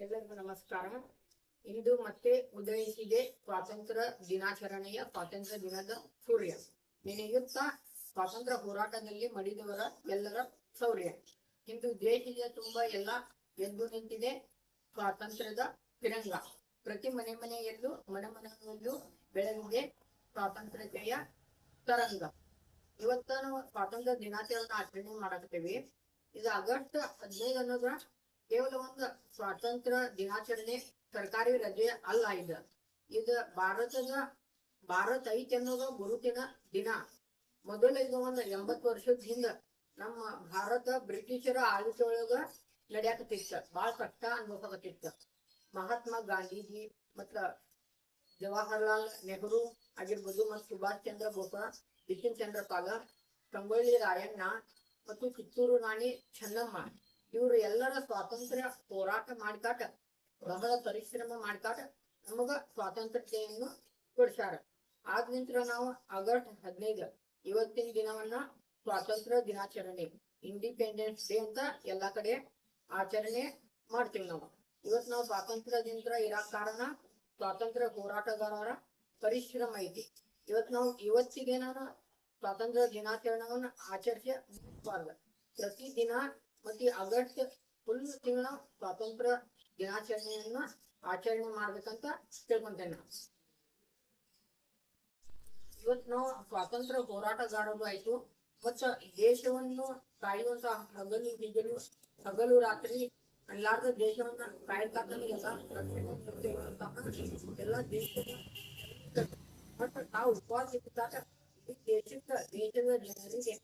ಎಲ್ಲರಿಗೂ ನಮಸ್ಕಾರ. ಇಂದು ಮತ್ತೆ ಉದಯಿಸಿದೆ ಸ್ವಾತಂತ್ರ್ಯ ದಿನಾಚರಣೆಯ ಸ್ವಾತಂತ್ರ್ಯ ದಿನದ ಸೂರ್ಯ. ನೆನೆಯುತ್ತಾ ಸ್ವಾತಂತ್ರ್ಯ ಹೋರಾಟದಲ್ಲಿ ಮಡಿದವರ ಎಲ್ಲರ ಶೌರ್ಯ. ಇಂದು ದೇಶದ ತುಂಬಾ ಎಲ್ಲ ಎದ್ದು ನಿಂತಿದೆ ಸ್ವಾತಂತ್ರ್ಯದ ತಿರಂಗ. ಪ್ರತಿ ಮನೆ ಮನೆಯಲ್ಲೂ ಮನೆಯಲ್ಲೂ ಬೆಳಗಿದೆ ಸ್ವಾತಂತ್ರ್ಯತೆಯ ತರಂಗ. ಇವತ್ತ ನಾವು ಸ್ವಾತಂತ್ರ್ಯ ದಿನಾಚರಣೆ ಆಚರಣೆ ಮಾಡಾಕ್ತೇವೆ. ಇದು ಆಗಸ್ಟ್ 15 ಅನ್ನೋದ್ರ ಕೇವಲ ಒಂದು ಸ್ವಾತಂತ್ರ್ಯ ದಿನಾಚರಣೆ ಸರ್ಕಾರಿ ರಜೆ ಅಲ್ಲ. ಇದು ಭಾರತ ಐತಿ ಅನ್ನೋದು ಗುರುತಿನ ದಿನ. ಮೊದಲ ಇದು ಒಂದು 80 ವರ್ಷದ ಹಿಂದ ನಮ್ಮ ಭಾರತ ಬ್ರಿಟಿಷರ ಆಳ್ವಿಕೆ ಒಳಗ ನಡೆಯಾಕತ್ತಿತ್ತ. ಬಹಳ ಕಷ್ಟ ಅನ್ಭವಿಸಕತ್ತಿತ್ತ. ಮಹಾತ್ಮ ಗಾಂಧೀಜಿ ಮತ್ತ ಜವಾಹರ್ಲಾಲ್ ನೆಹರು ಆಗಿರ್ಬೋದು, ಮತ್ತು ಸುಭಾಷ್ ಚಂದ್ರ ಬೋಸ್, ಬಿಪಿನ್ ಚಂದ್ರ ಪಾಲ, ಸಂಗೊಳ್ಳಿ ರಾಯಣ್ಣ ಮತ್ತು ಕಿತ್ತೂರು ರಾಣಿ ಚೆನ್ನಮ್ಮ ಇವರು ಎಲ್ಲರ ಸ್ವಾತಂತ್ರ್ಯ ಹೋರಾಟ ಮಾಡ್ಕಾಟ ಬಹಳ ಪರಿಶ್ರಮ ಮಾಡ್ಕಾಟ ನಮಗ ಸ್ವಾತಂತ್ರ್ಯತೆಯನ್ನು ಕೊಡ್ಸಾರ. ಆದ ನಂತರ ನಾವು ಆಗಸ್ಟ್ 15 ಇವತ್ತಿನ ದಿನವನ್ನ ಸ್ವಾತಂತ್ರ್ಯ ದಿನಾಚರಣೆ ಇಂಡಿಪೆಂಡೆನ್ಸ್ ಡೇ ಅಂತ ಎಲ್ಲಾ ಕಡೆ ಆಚರಣೆ ಮಾಡ್ತೀವಿ ನಾವು. ಇವತ್ತು ನಾವು ಸ್ವಾತಂತ್ರ್ಯ ದಿನ ಇರಾಕ ಕಾರಣ ಸ್ವಾತಂತ್ರ್ಯ ಹೋರಾಟಗಾರರ ಪರಿಶ್ರಮ ಐತಿ. ಇವತ್ತಿಗೆ ನಾನು ಸ್ವಾತಂತ್ರ್ಯ ದಿನಾಚರಣೆಯನ್ನ ಆಚರಿಸಬಾರ್ದು. ಪ್ರತಿ ದಿನ ಮತ್ತೆ ಆಗಸ್ಟ್ ಫುಲ್ ತಿಂಗಳ ಸ್ವಾತಂತ್ರ್ಯ ದಿನಾಚರಣೆಯನ್ನ ಆಚರಣೆ ಮಾಡ್ಬೇಕಂತ ತಿಳ್ಕೊಂತೇನೆ. ಇವತ್ತು ನಾವು ಸ್ವಾತಂತ್ರ್ಯ ಹೋರಾಟಗಾರರು ಆಯ್ತು ಮತ್ತ ದೇಶವನ್ನು ಕಾಯುವಂತ ಹಗಲು ರಾತ್ರಿ ಅಲ್ಲಾರ್ದ ದೇಶವನ್ನ ಕಾಯ್ತಕ್ಕಂಥ ಎಲ್ಲ ದೇಶದ ಮತ್ತ ನಾವು ಉಪವಾಸ ಇದ್ದಾಗ ದೇಶದ ಜನರಿಗೆ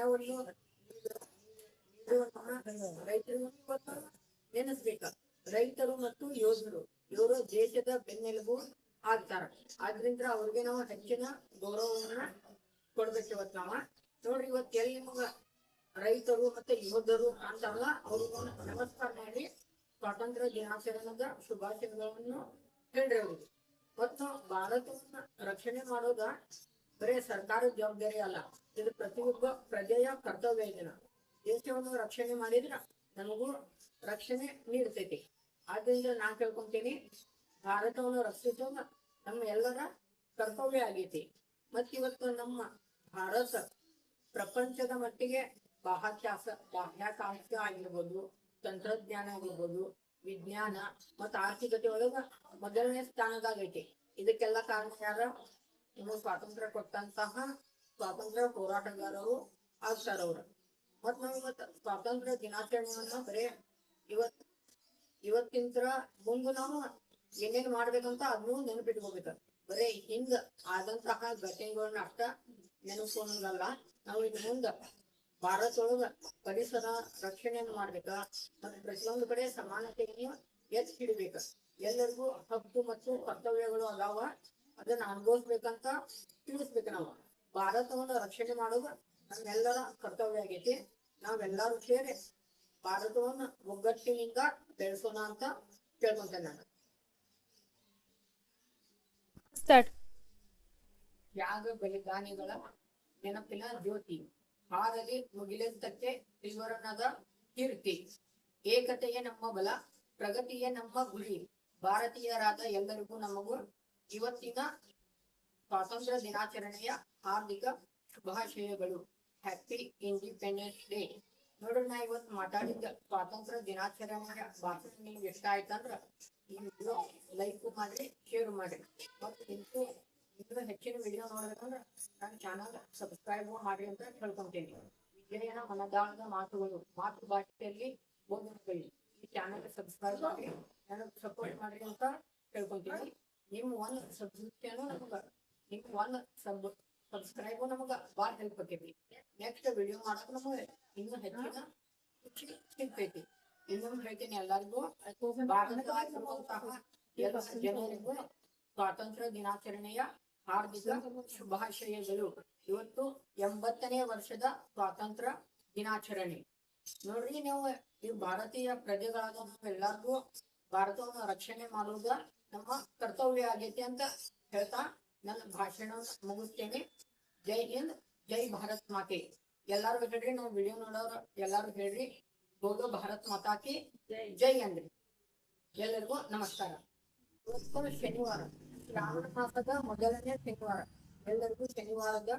ಅನ್ನವನ್ನು ರೈತರು ನೆನೆಸ್ಬೇಕ. ರೈತರು ಮತ್ತು ಯೋಧರು ಇವರು ದೇಶದ ಬೆನ್ನೆಲುಬು ಆಗ್ತಾರ. ಆದ್ರಿಂದ ಅವ್ರಿಗೆ ನಾವು ಹೆಚ್ಚಿನ ಗೌರವವನ್ನ ಕೊಡ್ಬೇಕು. ಇವತ್ತು ನಾವ ನೋಡ್ರಿ, ಇವತ್ತು ಎಲ್ಲಿ ನಿಮಗ ರೈತರು ಮತ್ತೆ ಯೋಧರು ಅಂತಾರಲ್ಲ ಅವ್ರಿಗೆ ನಮಸ್ಕಾರ ಮಾಡಿ ಸ್ವಾತಂತ್ರ್ಯ ದಿನಾಚರಣೆದ ಶುಭಾಶಯಗಳನ್ನು ಹೇಳ್ರಿ ಅವ್ರಿಗೆ. ಮತ್ತು ಭಾರತವನ್ನ ರಕ್ಷಣೆ ಮಾಡೋದ ಬರೇ ಸರ್ಕಾರದ ಜವಾಬ್ದಾರಿ ಅಲ್ಲ, ಇದು ಪ್ರತಿಯೊಬ್ಬ ಪ್ರಜೆಯ ಕರ್ತವ್ಯ. ಇದನ್ನ ದೇಶವನ್ನು ರಕ್ಷಣೆ ಮಾಡಿದ್ರ ನಮಗೂ ರಕ್ಷಣೆ ನೀಡ್ತೈತಿ. ಆದ್ರಿಂದ ನಾನ್ ಕೇಳ್ಕೊಂತೀನಿ, ಭಾರತವನ್ನು ರಕ್ಷಿಸೋದು ನಮ್ಮ ಎಲ್ಲರ ಕರ್ತವ್ಯ ಆಗೈತಿ. ಮತ್ತಿವತ್ತು ನಮ್ಮ ಭಾರತ ಪ್ರಪಂಚದ ಮಟ್ಟಿಗೆ ಬಾಹ್ಯಾಕಾಶ ಆಗಿರ್ಬೋದು, ತಂತ್ರಜ್ಞಾನ ಆಗಿರ್ಬೋದು, ವಿಜ್ಞಾನ ಮತ್ತು ಆರ್ಥಿಕತೆ ಒಳಗ ಮೊದಲನೇ ಸ್ಥಾನದಾಗೈತಿ. ಇದಕ್ಕೆಲ್ಲ ಕಾರಣ ಯಾರ? ಇನ್ನು ಸ್ವಾತಂತ್ರ್ಯ ಕೊಟ್ಟಂತಹ ಸ್ವಾತಂತ್ರ್ಯ ಹೋರಾಟಗಾರರು ಆಗ್ತಾರವ್ರು. ಮತ್ ನಾವ್ ಇವತ್ತು ಸ್ವಾತಂತ್ರ್ಯ ದಿನಾಚರಣೆಯನ್ನ ಬರೇ ಇವತ್ತಿಂತ ಮುಂದೆ ನಾವು ಏನೇನ್ ಮಾಡ್ಬೇಕಂತ ಅದನ್ನು ನೆನಪಿಟ್ಕೋಬೇಕ. ಬರೇ ಹಿಂದ ಆದಂತಹ ಘಟನೆಗಳನ್ನ ಅಷ್ಟ ನೆನಪಿಸೋಣಲ್ಲ. ನಾವು ಇನ್ನು ಮುಂದ ಭಾರತ ಒಳಗ ಪರಿಸರ ರಕ್ಷಣೆಯನ್ನು ಮಾಡ್ಬೇಕ. ಮತ್ತು ಪ್ರತಿಯೊಂದು ಕಡೆ ಸಮಾನತೆಯನ್ನು ಎತ್ತಿ ಹಿಡಿಬೇಕ. ಎಲ್ಲರಿಗೂ ಹಕ್ಕು ಮತ್ತು ಕರ್ತವ್ಯಗಳು ಅದಾವ, ಅದನ್ನ ಅನುಭವಿಸ್ಬೇಕಂತ ತಿಳಿಸ್ಬೇಕು. ನಾವು ಭಾರತವನ್ನು ರಕ್ಷಣೆ ಮಾಡೋದು ನಮ್ಮೆಲ್ಲರ ಕರ್ತವ್ಯ ಆಗೈತಿ. ನಾವೆಲ್ಲರೂ ಸೇರಿ ಭಾರತವನ್ನು ಒಗ್ಗಟ್ಟಿನಿಂದ ಬೆಳೆಸೋಣ ಅಂತ ಕೇಳ್ಕೊಂತೇನೆ ನಾನು. ತ್ಯಾಗ ಬಲಿದಾನಿಗಳ ನೆನಪಿನ ಜ್ಯೋತಿ ಹಾರಲಿ ಮುಗಿಲೆತ್ತಕ್ಕೆ ತ್ರಿವರ್ಣದ ಕೀರ್ತಿ. ಏಕತೆಯೇ ನಮ್ಮ ಬಲ, ಪ್ರಗತಿಯೇ ನಮ್ಮ ಗುರಿ. ಭಾರತೀಯರಾದ ಎಲ್ಲರಿಗೂ ನಮಗೂ ಇವತ್ತಿನ ಸ್ವಾತಂತ್ರ್ಯ ದಿನಾಚರಣೆಯ ಹಾರ್ದಿಕ ಶುಭಾಶಯಗಳು. Happy independence day. ನೋಡ್ರಿ, ನಾ ಇವತ್ತು ಮಾತಾಡಿದ ಸ್ವಾತಂತ್ರ್ಯ ದಿನಾಚರಣೆಯ ಭಾಷಣ ನಿಮ್ಗೆ ಇಷ್ಟ ಆಯ್ತಂದ್ರ ಈ ವಿಡಿಯೋ ಲೈಕ್ ಮಾಡ್ರಿ, ಶೇರ್ ಮಾಡ್ರಿ. ಮತ್ತು ಇನ್ನೂ ಹೆಚ್ಚಿನ ವಿಡಿಯೋ ನೋಡ್ಬೇಕಂದ್ರ ನನ್ನ ಚಾನಲ್ ಸಬ್ಸ್ಕ್ರೈಬ್ ಮಾಡ್ರಿ ಅಂತ ಹೇಳ್ಕೊಂತೀನಿ. ವಿಜಯನ ಮನದಾಳದ ಮಾತುಗಳು, ಮಾತೃ ಭಾಷೆಯಲ್ಲಿ ಬೋಧನೆಗಳು. ಈ ಚಾನಲ್ ಸಬ್ಸ್ಕ್ರೈಬ್ ಮಾಡಿ ನನಗೆ ಸಪೋರ್ಟ್ ಮಾಡ್ರಿ ಅಂತ ಹೇಳ್ಕೊಂತೀನಿ. ನಿಮ್ಮ ಒಂದು ಸಬ್ಸ್ಕ್ರಿಪ್ಷನ್ ಸಬ್ಸ್ಕ್ರೈಬ್ ನಮಗ ಭಾಳ ಹೆಲ್ಪ್ ಆಕೈತಿ. ನೆಕ್ಸ್ಟ್ ವಿಡಿಯೋ ಮಾಡಕ್ ನಮಗೆ ಇನ್ನೂ ಹೆಚ್ಚಿನ ಸಿಗ್ತೈತಿ. ಇನ್ನೊಂದು ಹೇಳ್ತೀನಿ, ಎಲ್ಲರಿಗೂ ಜನರಿಗೂ ಸ್ವಾತಂತ್ರ್ಯ ದಿನಾಚರಣೆಯ ಹಾರ್ದಿಕ ಶುಭಾಶಯಗಳು. ಇವತ್ತು 80ನೇ ವರ್ಷದ ಸ್ವಾತಂತ್ರ್ಯ ದಿನಾಚರಣೆ. ನೋಡ್ರಿ, ನೀವು ಈ ಭಾರತೀಯ ಪ್ರಜೆಗಳಾದ ನಾವೆಲ್ಲರಿಗೂ ಭಾರತವನ್ನು ರಕ್ಷಣೆ ಮಾಡುವುದ ನಮ್ಮ ಕರ್ತವ್ಯ ಆಗೈತಿ ಅಂತ ಹೇಳ್ತಾ ನನ್ನ ಭಾಷಣ ಮುಗಿಸ್ತೇನೆ. ಜೈ ಹಿಂದ್, ಜೈ ಭಾರತ್ ಮಾತೆ. ಎಲ್ಲಾರು ಹೇಳ್ರಿ, ನಾವು ವಿಡಿಯೋ ನೋಡೋರು ಎಲ್ಲಾರು ಹೇಳ್ರಿ, ಬೋಲೋ ಭಾರತ್ ಮಾತಾ ಕಿ ಜೈ ಅಂದ್ರಿ. ಎಲ್ಲರಿಗೂ ನಮಸ್ಕಾರ. ಇವತ್ತು ಶನಿವಾರ, ಶ್ರಾವಣ ಮಾಸದ ಮೊದಲನೇ ಶನಿವಾರ. ಎಲ್ಲರಿಗೂ ಶನಿವಾರದ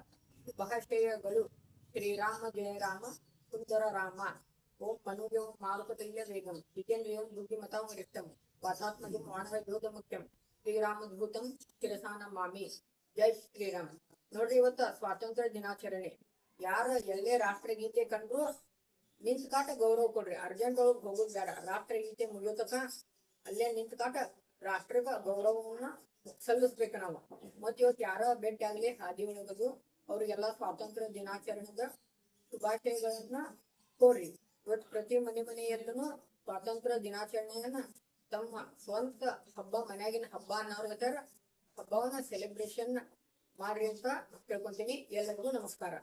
ಶುಭಾಶಯಗಳು. ಶ್ರೀರಾಮ ಜಯ ರಾಮ, ಸುಂದರ ರಾಮ. ಓಂ ಮನುಜೋ ಮಾರುಕತುಲ್ಯ ವೇಗಂ ಜಿತೇಂದ್ರಿಯಂ ಬುದ್ಧಿಮತಾಂ ವರಿಷ್ಠಂ ವಾತಾತ್ಮಜಂ ವಾನರಯೋಧ ಮುಖ್ಯಂ ಶ್ರೀರಾಮದ್ಭೂತಂ ಶಿರಸಾನ ಮಾಮಿ. ಜೈ ಶ್ರೀರಾಮ್. ನೋಡ್ರಿ, ಇವತ್ತ ಸ್ವಾತಂತ್ರ್ಯ ದಿನಾಚರಣೆ. ಯಾರ ಎಲ್ಲೇ ರಾಷ್ಟ್ರಗೀತೆ ಕಂಡ್ರು ನಿಂತ್ ಕಾಟ ಗೌರವ ಕೊಡ್ರಿ. ಅರ್ಜೆಂಟ್ ಒಳಗ್ ಹೋಗೋದ್ ಬೇಡ. ರಾಷ್ಟ್ರಗೀತೆ ಮುಗಿಯೋತಕ ಅಲ್ಲೇ ನಿಂತ್ ಕಾಟ ರಾಷ್ಟ್ರಗ ಗೌರವವನ್ನ ಸಲ್ಲಿಸ್ಬೇಕು ನಾವು. ಮತ್ ಇವತ್ತು ಯಾರ ಭೇಟಿ ಆಗ್ಲಿ ಹಾದಿ ಒಳಗದು ಅವ್ರಿಗೆಲ್ಲಾ ಸ್ವಾತಂತ್ರ್ಯ ದಿನಾಚರಣೆದ ಶುಭಾಶಯಗಳನ್ನ ಕೋರಿ. ಇವತ್ತು ಪ್ರತಿ ಮನೆಯಲ್ಲೂ ಸ್ವಾತಂತ್ರ್ಯ ದಿನಾಚರಣೆಯನ್ನ ತಮ್ಮ ಸ್ವಂತ ಹಬ್ಬ, ಮನ್ಯಾಗಿನ ಹಬ್ಬ ಅನ್ನೋರ್ಗತಾರ ಹಬ್ಬವನ್ನ ಸೆಲೆಬ್ರೇಷನ್ ಮಾಡ್ರಿ ಅಂತ ಕೇಳ್ಕೊಂತೀನಿ. ಎಲ್ಲರಿಗೂ ನಮಸ್ಕಾರ.